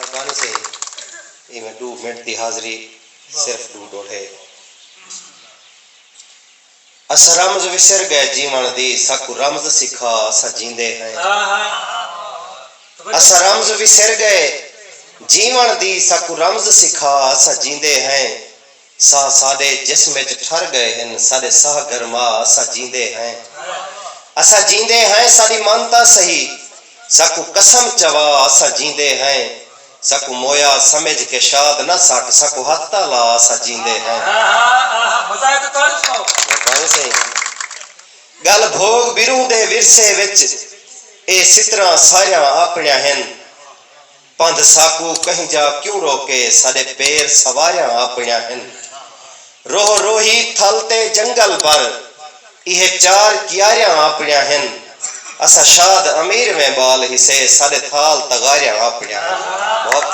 मेहरबानी से इमें 2 मिनट की हाजिरी सिर्फ 2 डोढ़े अस रमज विसर गए जीवन दी साकू रमज सिखा असा जींदे हैं अस रमज विसर गए जीवन दी साकू रमज सिखा असा जींदे हैं सा साडे जिस्म विच ठर गए हैं साडे साह गरमा असा जींदे हैं असा जींदे हैं साडी मानता सही साकू कसम चवा असा जींदे हैं साकू मोया समझ के शाद न साक साकू हत्ता ला असा जींदे हैं गल भोग बिरू दे विरसे विच ए सितरा सारिया अपनिया हैं पंध साकू कहीं जा क्यों रोके साडे पैर सवारिया अपनिया हैं रोह रोही थलते जंगल पर इहे 4 कियारियां अपनिया हैं असा शाद अमीर में बाल हिसे साडे थाल तगारियां अपनिया बहुत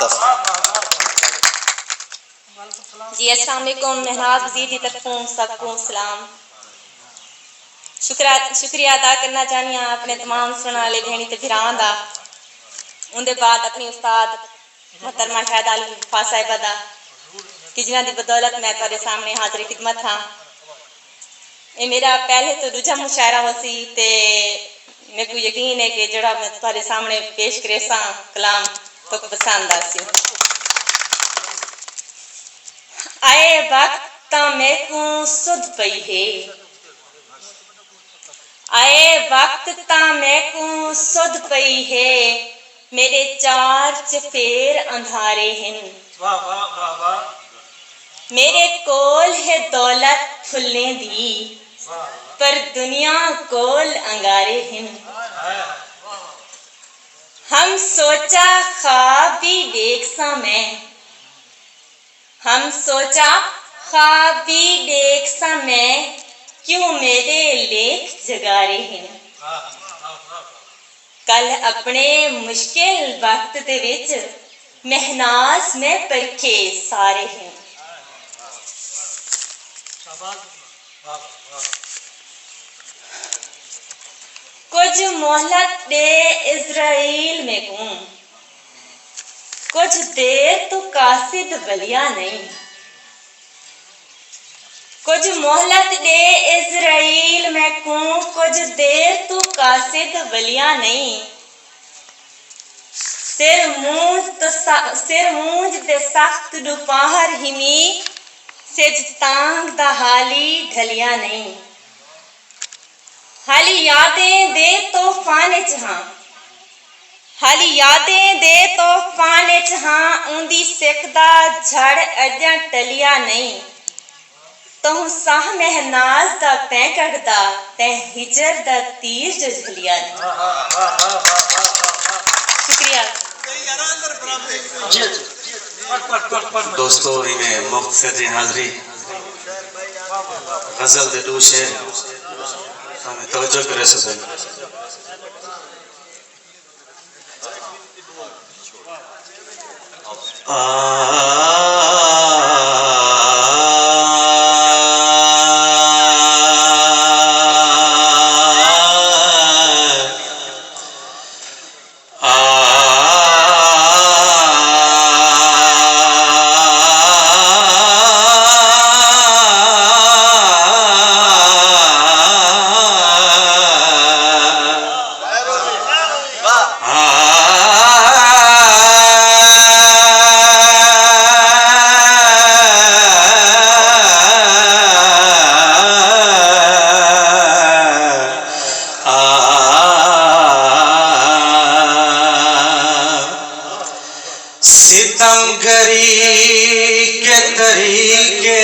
जी अस्सलाम वालेकुम महनाज वज़ीर की तरफों सबको सलाम शुक्रिया अदा करना चाहनी हाँ अपने तमाम सुनने वाले भेणी ते भिरावां दा उनके बाद अपनी उस्ताद मोहतरमा शाहिद आलम वफा साहिबा दा कि जिन्हां दी बदौलत मैं तुहाडे सामने हाज़िर खिदमत हाँ ये मेरा पहले तो दूजा मुशायरा हो सी ते मेरे को यकीन है कि जड़ा मैं तुहाडे सामने पेश करे सा कलाम तो पसंद आसी आए वक्त मैं को सुध पई है आए वक्त ता मैं को सुध पई है मेरे 4 चफेर अंधारे हैं मेरे कोल है दौलत फुलने दी पर दुनिया कोल अंगारे हैं हम सोचा ख्वाब भी देख सा मैं हम सोचा ख्वाब भी देख सा मैं क्यों मेरे लेख जगारे हैं कल अपने मुश्किल वक्त दे विच महनाज में परखे सारे हैं कुछ मोहलत दे इज़राइल में कहूं कुछ देर तो कासिद वलिया नहीं कुछ मोहलत दे इज़राइल में कहूं कुछ देर तो कासिद वलिया नहीं सिर मूंज दे सख्त दुपहर हिमी सिज तांग दा हाली ढलिया नहीं हाली यादें दे तूफान च हां हाली यादें दे तूफान च हां उंदी सिकदा झड़ अजां टलिया नहीं तू साह महनाज दा तै कटदा तै हिजर दा तीर जो झलिया शुक्रिया दोस्तों इन्हें मुख्तसर हाज़री गजल दे 2 शेर हमें तवज्जो करे सो सितमगरी के तरीके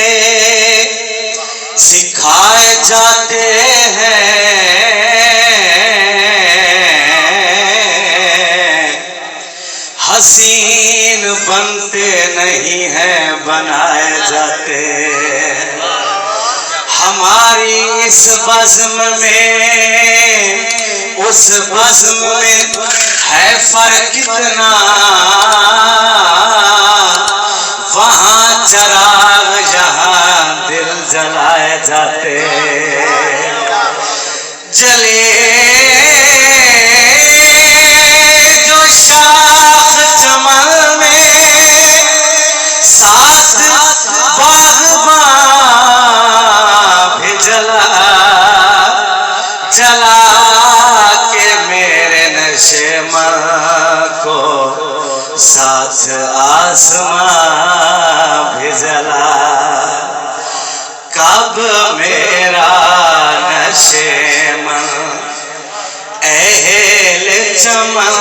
सिखाए जाते हैं हसीन बनते नहीं हैं बनाए जाते हमारी इस बज़्म में उस बज़्म में है फर्क कितना वहाँ चराग यहाँ दिल जलाए जाते जले जो शाख चमन में साथ आसमां भी जला। कब मेरा नशेमन अहल चमन,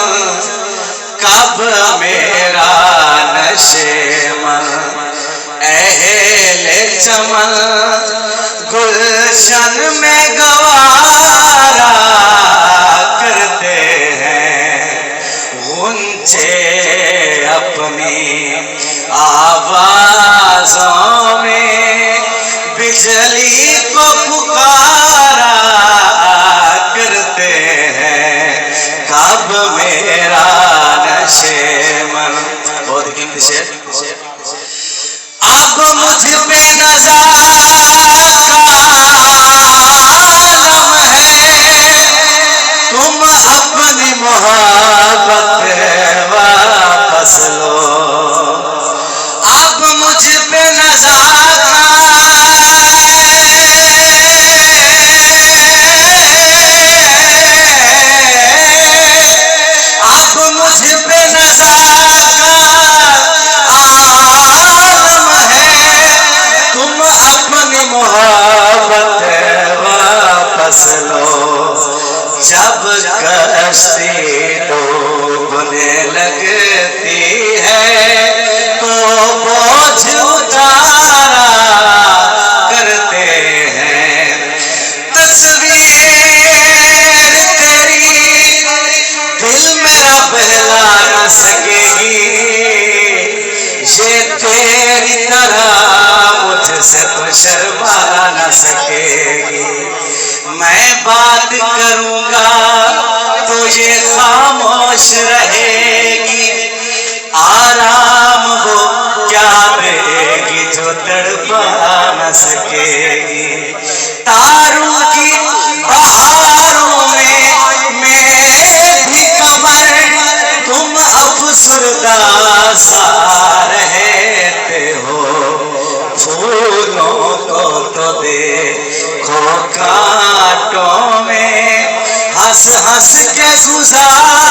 कब मेरा नशेमन अहल चमन गुलशन में गवारा करते हैं। गुंचे अपनी आवाज़ों में बिजली को पुकारा करते हैं। कब मेरा नशेमन, बहुत कीमती शेर, अब मुझ पे नज़र का आलम है, तुम अपनी मोहब्बत वापस लो। अब मुझ पे नज़र जब कश्ती डूबने लगती है तो बोझ उतारा करते हैं। तस्वीर तेरी दिल मेरा बहला न सकेगी, ये तेरी तरह मुझसे तो शर्मा न सकेगी। मैं बात करूंगा तो ये खामोश रहेगी, आराम वो क्या देगी जो तड़पा न सकेगी। तारों की बहारों में मेरी कमर, तुम अफसरदा सा रहते हो। फूलों को तो देखो कांटों में हंस हंस के गुजार